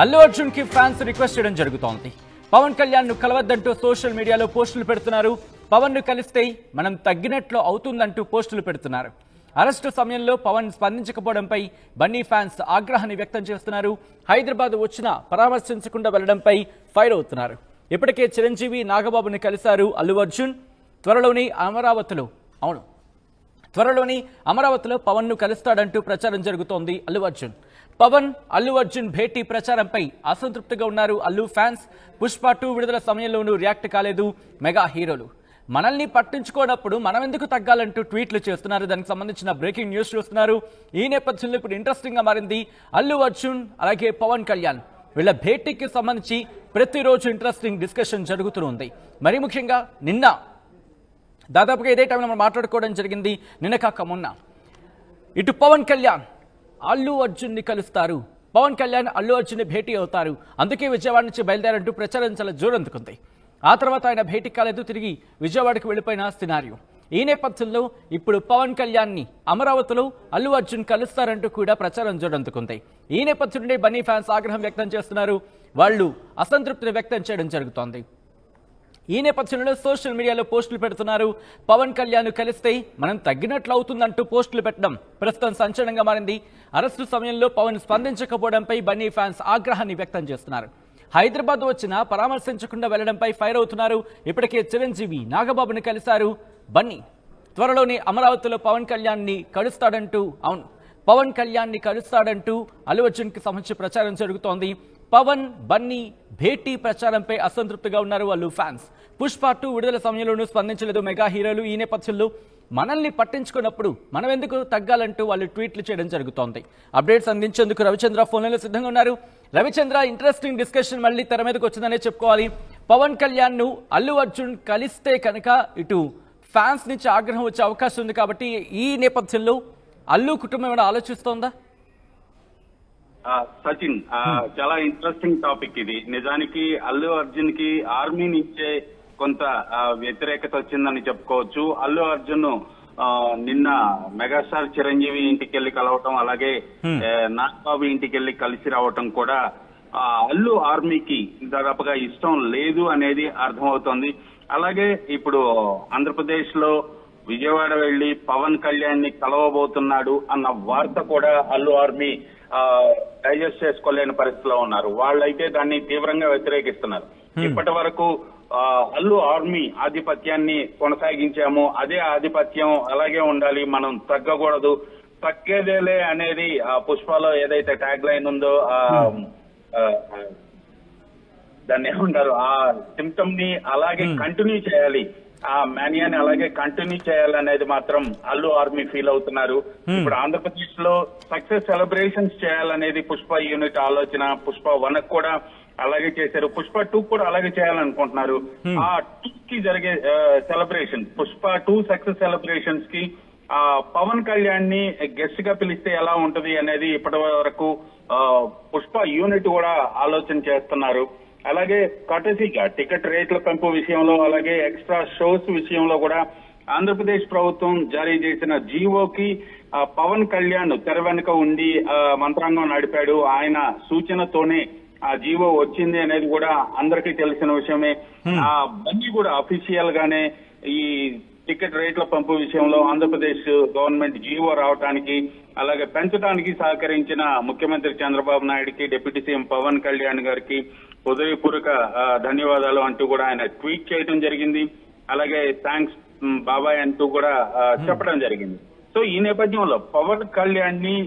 అల్లు అర్జున్ కి fans request చేయడం జరుగుతోంది. పవన్ కళ్యాణ్ ను కలవద్దంటూ సోషల్ మీడియాలో పోస్టులు పెడుతున్నారు. పవన్ ను కలిస్తే మనం తగ్గినట్లు అవుతుందంటూ పోస్టులు పెడుతున్నారు. అరెస్టు సమయంలో పవన్ స్పందించకపోవడంపై బన్నీ ఫ్యాన్స్ ఆగ్రహాన్ని వ్యక్తం చేస్తున్నారు. హైదరాబాద్ వచ్చినా పరామర్శించకుండా వెళ్లడంపై ఫైర్ అవుతున్నారు. ఇప్పటికే చిరంజీవి నాగబాబుని కలిశారు అల్లు అర్జున్. త్వరలోని అమరావతిలో పవన్ ను కలుస్తాడంటూ ప్రచారం జరుగుతోంది. పవన్ అల్లు అర్జున్ భేటీ ప్రచారంపై అసంతృప్తిగా ఉన్నారు అల్లు ఫ్యాన్స్. పుష్ప 2 విడుదల సమయంలోనూ రియాక్ట్ కాలేదు మెగా హీరోలు. మనల్ని పట్టించుకోనప్పుడు మనం ఎందుకు తగ్గాలంటూ ట్వీట్లు చేస్తున్నారు. దానికి సంబంధించిన బ్రేకింగ్ న్యూస్ చూస్తున్నారు. ఈ నేపథ్యంలో ఇప్పుడు ఇంట్రెస్టింగ్ గా మారింది. అల్లు అర్జున్ అలాగే పవన్ కళ్యాణ్ వీళ్ళ భేటీకి సంబంధించి ప్రతిరోజు ఇంట్రెస్టింగ్ డిస్కషన్ జరుగుతుంది. మరీ ముఖ్యంగా నిన్న దాదాపుగా ఇదే టైంలో మనం మాట్లాడుకోవడం జరిగింది. నిన్న కాక మొన్న ఇటు పవన్ కళ్యాణ్ అల్లు అర్జున్ ని కలుస్తారు, పవన్ కళ్యాణ్ అల్లు అర్జున్ ని భేటీ అవుతారు, అందుకే విజయవాడ నుంచి బయలుదేరంటూ ప్రచారం చాలా జోరందుకుంది. ఆ తర్వాత ఆయన భేటీ కాలేదు, తిరిగి విజయవాడకు వెళ్లిపోయిన సినారియో. ఈ నేపథ్యంలో ఇప్పుడు పవన్ కళ్యాణ్ ని అమరావతిలో అల్లు అర్జున్ కలుస్తారంటూ కూడా ప్రచారం జోరందుకుంది. ఈ నేపథ్యంలో బన్నీ ఫ్యాన్స్ ఆగ్రహం వ్యక్తం చేస్తున్నారు. వాళ్ళు అసంతృప్తిని వ్యక్తం చేయడం జరుగుతోంది. ఈ నేపథ్యంలో సోషల్ మీడియాలో పోస్టులు పెడుతున్నారు. పవన్ కళ్యాణ్ కలిస్తే మనం తగ్గినట్లు అవుతుందంటూ పోస్టులు పెట్టడం ప్రస్తుతం సంచలనంగా మారింది. అరెస్టు సమయంలో పవన్ స్పందించకపోవడంపై బన్నీ ఫ్యాన్స్ ఆగ్రహాన్ని వ్యక్తం చేస్తున్నారు. హైదరాబాద్ వచ్చినా పరామర్శించకుండా వెళ్లడంపై ఫైర్ అవుతున్నారు. ఇప్పటికే చిరంజీవి నాగబాబుని కలిశారు బన్నీ. త్వరలోనే అమరావతిలో పవన్ కళ్యాణ్ ని కలుస్తాడంటూ అల్లు అర్జున్ కి సంబంధించి ప్రచారం జరుగుతోంది. పవన్ బన్నీ భేటీ ప్రచారంపై అసంతృప్తిగా ఉన్నారు అల్లు ఫ్యాన్స్. పుష్ప 2 విడుదల సమయంలోనూ స్పందించలేదు మెగా హీరోలు. ఈ నేపథ్యంలో మనల్ని పట్టించుకున్నప్పుడు మనం ఎందుకు తగ్గాలంటూ వాళ్ళు ట్వీట్లు చేయడం జరుగుతోంది. అప్డేట్స్ అందించేందుకు రవిచంద్ర ఫోన్లలో సిద్ధంగా ఉన్నారు. రవిచంద్ర, ఇంట్రెస్టింగ్ డిస్కషన్ మళ్ళీ తెర మీదకి వచ్చిందనే చెప్పుకోవాలి. పవన్ కళ్యాణ్ ను అల్లు అర్జున్ కలిస్తే కనుక ఇటు ఫ్యాన్స్ నుంచి ఆగ్రహం వచ్చే అవకాశం ఉంది. కాబట్టి ఈ నేపథ్యంలో అల్లు కుటుంబం ఏమైనా ఆలోచిస్తోందా? సచిన్, చాలా ఇంట్రెస్టింగ్ టాపిక్ ఇది. నిజానికి అల్లు అర్జున్ కి ఆర్మీ నుంచే కొంత వ్యతిరేకత వచ్చిందని చెప్పుకోవచ్చు. అల్లు అర్జున్ నిన్న మెగాస్టార్ చిరంజీవి ఇంటికి వెళ్లి కలవటం, అలాగే నాగబాబు ఇంటికి వెళ్లి కలిసి రావటం కూడా అల్లు ఆర్మీకి దాదాపుగా ఇష్టం లేదు అనేది అర్థమవుతోంది. అలాగే ఇప్పుడు ఆంధ్రప్రదేశ్ లో విజయవాడ వెళ్లి పవన్ కళ్యాణ్ ని కలవబోతున్నాడు అన్న వార్త కూడా అల్లు ఆర్మీ డైజెస్ట్ చేసుకోలేని పరిస్థితిలో ఉన్నారు. వాళ్ళైతే దాన్ని తీవ్రంగా వ్యతిరేకిస్తున్నారు. ఇప్పటి వరకు అల్లు ఆర్మీ ఆధిపత్యాన్ని కొనసాగించాము, అదే ఆధిపత్యం అలాగే ఉండాలి, మనం తగ్గకూడదు, తగ్గేదేలే అనేది పుష్పలో ఏదైతే ట్యాగ్ లైన్ ఉందో దాన్ని ఏమంటారు, ఆ సిమ్టమ్ ని అలాగే కంటిన్యూ చేయాలి, ఆ మానియాని అలాగే కంటిన్యూ చేయాలనేది మాత్రం అల్లు ఆర్మీ ఫీల్ అవుతున్నారు. ఇప్పుడు ఆంధ్రప్రదేశ్ లో సక్సెస్ సెలబ్రేషన్స్ చేయాలనేది పుష్ప యూనిట్ ఆలోచన. పుష్ప 1 కూడా అలాగే చేశారు, పుష్ప 2 కూడా అలాగే చేయాలనుకుంటున్నారు. ఆ 2 కి జరిగే సెలబ్రేషన్, పుష్ప 2 సక్సెస్ సెలబ్రేషన్స్ కి పవన్ కళ్యాణ్ ని గెస్ట్ గా పిలిస్తే ఎలా ఉంటది అనేది ఇప్పటి వరకు పుష్ప యూనిట్ కూడా ఆలోచన చేస్తున్నారు. అలాగే కటసీగా టికెట్ రేట్ల పెంపు విషయంలో, అలాగే ఎక్స్ట్రా షోస్ విషయంలో కూడా ఆంధ్రప్రదేశ్ ప్రభుత్వం జారీ చేసిన జీవోకి పవన్ కళ్యాణ్ తెర వెనుక ఉండి మంత్రాంగం నడిపాడు. ఆయన సూచనతోనే ఆ జీవో వచ్చింది అనేది కూడా అందరికీ తెలిసిన విషయమే. బన్నీ కూడా అఫీషియల్ గానే ఈ టికెట్ రేట్ల పంపు విషయంలో ఆంధ్రప్రదేశ్ గవర్నమెంట్ జీవో రావడానికి అలాగే పెంచడానికి సహకరించిన ముఖ్యమంత్రి చంద్రబాబు నాయుడుకి, డిప్యూటీ సీఎం పవన్ కళ్యాణ్ గారికి హృదయపూర్వక ధన్యవాదాలు అంటూ కూడా ఆయన ట్వీట్ చేయడం జరిగింది. అలాగే థ్యాంక్స్ బాబాయ్ అంటూ కూడా చెప్పడం జరిగింది. సో ఈ నేపథ్యంలో పవన్ కళ్యాణ్ ని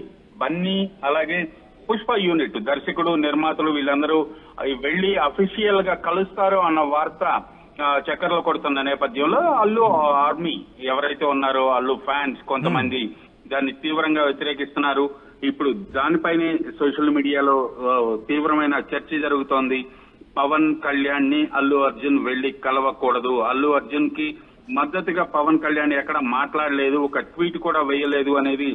బన్నీ అలాగే పుష్ప యూనిట్ దర్శకుడు, నిర్మాతలు వీళ్ళందరూ వెళ్లి అఫీషియల్ గా కలుస్తారు అన్న వార్త చక్కర్లు కొడుతున్న నేపథ్యంలో అల్లు ఆర్మీ ఎవరైతే ఉన్నారో అల్లు ఫ్యాన్స్ కొంతమంది దాన్ని తీవ్రంగా వ్యతిరేకిస్తున్నారు. ఇప్పుడు దానిపైనే సోషల్ మీడియాలో తీవ్రమైన చర్చ జరుగుతోంది. పవన్ కళ్యాణ్ ని అల్లు అర్జున్ వెళ్లి కలవకూడదు, అల్లు అర్జున్ కి మద్దతుగా పవన్ కళ్యాణ్ ఎక్కడ మాట్లాడలేదు, ఒక ట్వీట్ కూడా వేయలేదు అనేది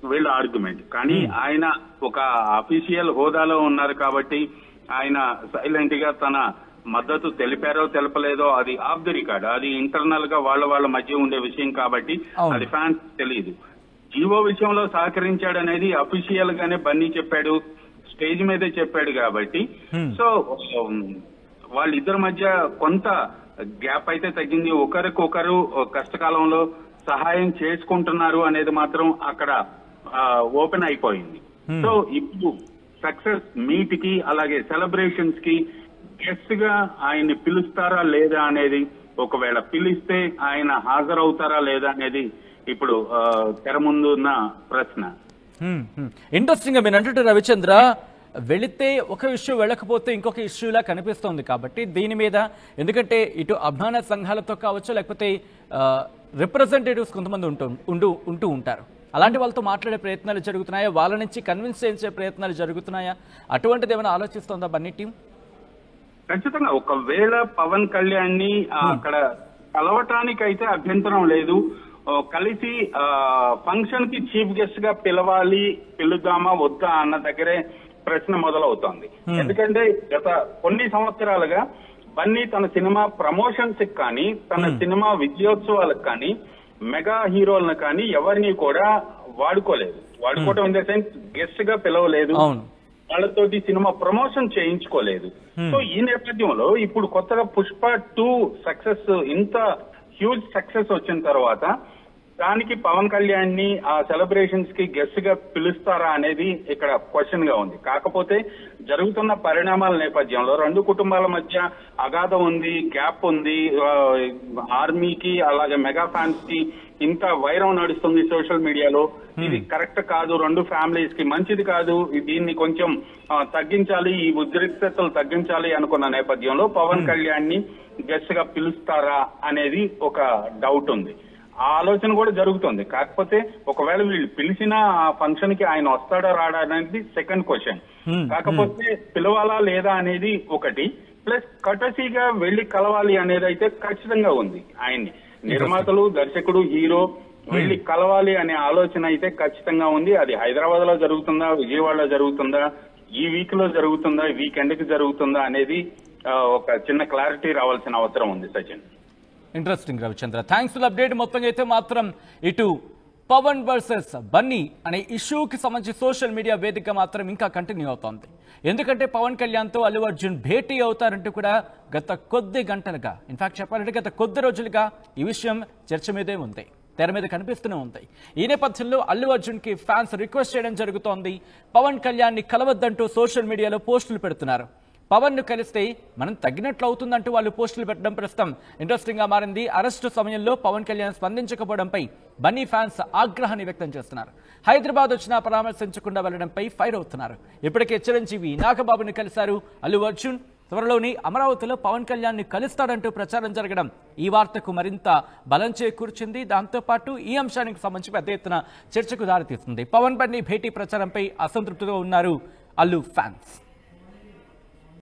వీళ్ళ ఆర్గ్యుమెంట్. కానీ ఆయన ఒక అఫీషియల్ హోదాలో ఉన్నారు కాబట్టి ఆయన సైలెంట్ గా తన మద్దతు తెలిపారో తెలపలేదో అది ఆఫ్ ది రికార్డ్, అది ఇంటర్నల్ గా వాళ్ళ మధ్య ఉండే విషయం కాబట్టి అది ఫ్యాన్స్ తెలియదు. జీవో విషయంలో సహకరించాడనేది అఫీషియల్ గానే బన్నీ చెప్పాడు. స్టేజ్ మీదే చెప్పాడు కాబట్టి సో వాళ్ళిద్దరి మధ్య కొంత గ్యాప్ అయితే తగ్గింది. ఒకరికొకరు కష్టకాలంలో సహాయం చేసుకుంటున్నారు అనేది మాత్రం అక్కడ ఓపెన్ అయిపోయింది. సో ఇప్పుడు సక్సెస్ మీట్ కి అలాగే సెలబ్రేషన్స్ కి గెస్ట్ గా ఆయన్ని పిలుస్తారా లేదా అనేది, ఒకవేళ పిలిస్తే ఆయన హాజరవుతారా లేదా అనేది ఇప్పుడు తెర ముందు ఉన్న ప్రశ్న. ఇంట్రెస్టింగ్ గా మీరు అంటుంటే రవిచంద్ర, వెళితే ఒక ఇష్యూ వెళ్ళకపోతే ఇంకొక ఇష్యూలా కనిపిస్తోంది కాబట్టి దీని మీద, ఎందుకంటే ఇటు అభిమాన సంఘాలతో కావచ్చు లేకపోతే రిప్రజెంటేటివ్స్ కొంతమంది ఉంటూ ఉంటారు, అలాంటి వాళ్ళతో మాట్లాడే ప్రయత్నాలు జరుగుతున్నాయా, వాళ్ళ నుంచి కన్విన్స్ చేయించే ప్రయత్నాలు జరుగుతున్నాయా, అటువంటిది ఏమైనా ఆలోచిస్తోందా బన్నీ టీం? ఖచ్చితంగా ఒకవేళ పవన్ కళ్యాణ్ ని అక్కడ కలవటానికి అయితే అభ్యంతరం లేదు. కలిసి ఫంక్షన్ కి చీఫ్ గెస్ట్ గా పిలుద్దామా వద్దా అన్న దగ్గరే ప్రశ్న మొదలవుతోంది. ఎందుకంటే గత కొన్ని సంవత్సరాలుగా బన్నీ తన సినిమా ప్రమోషన్స్ కి కానీ తన సినిమా విజయోత్సవాలకు కానీ మెగా హీరోలను కానీ ఎవరిని కూడా వాడుకోవడం ఇన్ ద సెన్స్ గెస్ట్ గా పిలవలేదు, వాళ్ళతోటి సినిమా ప్రమోషన్ చేయించుకోలేదు. సో ఈ నేపథ్యంలో ఇప్పుడు కొత్తగా పుష్ప 2 సక్సెస్, ఇంత హ్యూజ్ సక్సెస్ వచ్చిన తర్వాత దానికి పవన్ కళ్యాణ్ ని ఆ సెలబ్రేషన్స్ కి గెస్ట్ గా పిలుస్తారా అనేది ఇక్కడ క్వశ్చన్ గా ఉంది. కాకపోతే జరుగుతున్న పరిణామాల నేపథ్యంలో రెండు కుటుంబాల మధ్య అగాధం ఉంది, గ్యాప్ ఉంది. ఆర్మీకి అలాగే మెగా ఫ్యాన్స్ కి ఇంత వైరం నడుస్తుంది సోషల్ మీడియాలో. ఇది కరెక్ట్ కాదు, రెండు ఫ్యామిలీస్ కి మంచిది కాదు, దీన్ని కొంచెం తగ్గించాలి, ఈ ఉద్రిక్తతలు తగ్గించాలి అనుకున్న నేపథ్యంలో పవన్ కళ్యాణ్ ని గెస్ట్ గా పిలుస్తారా అనేది ఒక డౌట్ ఉంది. ఆ ఆలోచన కూడా జరుగుతుంది. కాకపోతే ఒకవేళ వీళ్ళు పిలిచిన ఆ ఫంక్షన్ కి ఆయన వస్తాడా రాడా అనేది సెకండ్ క్వశ్చన్. కాకపోతే పిలవాలా లేదా అనేది ఒకటి, ప్లస్ కటసీగా వెళ్లి కలవాలి అనేది అయితే ఖచ్చితంగా ఉంది. ఆయన్ని నిర్మాతలు, దర్శకుడు, హీరో వెళ్లి కలవాలి అనే ఆలోచన అయితే ఖచ్చితంగా ఉంది. అది హైదరాబాద్ లో జరుగుతుందా, విజయవాడలో జరుగుతుందా, ఈ వీక్ లో జరుగుతుందా, వీకెండ్ కి జరుగుతుందా అనేది ఒక చిన్న క్లారిటీ రావాల్సిన అవసరం ఉంది. Sachin, interesting Ravichandra, thanks for update. మొత్తంగా అయితే మాత్రం ఇటు పవన్ వర్సెస్ బన్నీ అనే ఇష్యూకి సంబంధించి సోషల్ మీడియా వేదిక మాత్రం ఇంకా కంటిన్యూ అవుతోంది. ఎందుకంటే పవన్ కళ్యాణ్తో అల్లు అర్జున్ భేటీ అవుతారంటూ కూడా గత కొద్ది గంటలుగా, ఇన్ఫాక్ట్ చెప్పాలంటే గత కొద్ది రోజులుగా ఈ విషయం చర్చ మీదే ఉంది, తెర మీద కనిపిస్తూనే ఉంది. ఈ నేపథ్యంలో అల్లు అర్జున్ కి ఫ్యాన్స్ రిక్వెస్ట్ చేయడం జరుగుతోంది. పవన్ కళ్యాణ్ ని కలవద్దంటూ సోషల్ మీడియాలో పోస్టులు పెడుతున్నారు. పవన్ ను కలిస్తే మనం తగ్గినట్లు అవుతుందంటూ వాళ్ళు పోస్టులు పెట్టడం ప్రస్తుతం ఇంట్రెస్టింగ్ గా మారింది. అరెస్టు సమయంలో పవన్ కళ్యాణ్ స్పందించకపోవడంపై బన్నీ ఫ్యాన్స్ ఆగ్రహాన్ని వ్యక్తం చేస్తున్నారు. హైదరాబాద్ వచ్చినా పరామర్శించకుండా వెళ్లడంపై ఫైర్ అవుతున్నారు. ఇప్పటికే చిరంజీవి నాగబాబుని కలిశారు అల్లు అర్జున్. త్వరలోని అమరావతిలో పవన్ కళ్యాణ్ ని కలుస్తాడంటూ ప్రచారం జరగడం ఈ వార్తకు మరింత బలం చేకూర్చింది. దాంతోపాటు ఈ అంశానికి సంబంధించి పెద్ద ఎత్తున చర్చకు దారితీస్తుంది. పవన్ బన్నీ భేటీ ప్రచారంపై అసంతృప్తిగా ఉన్నారు అల్లు ఫ్యాన్స్.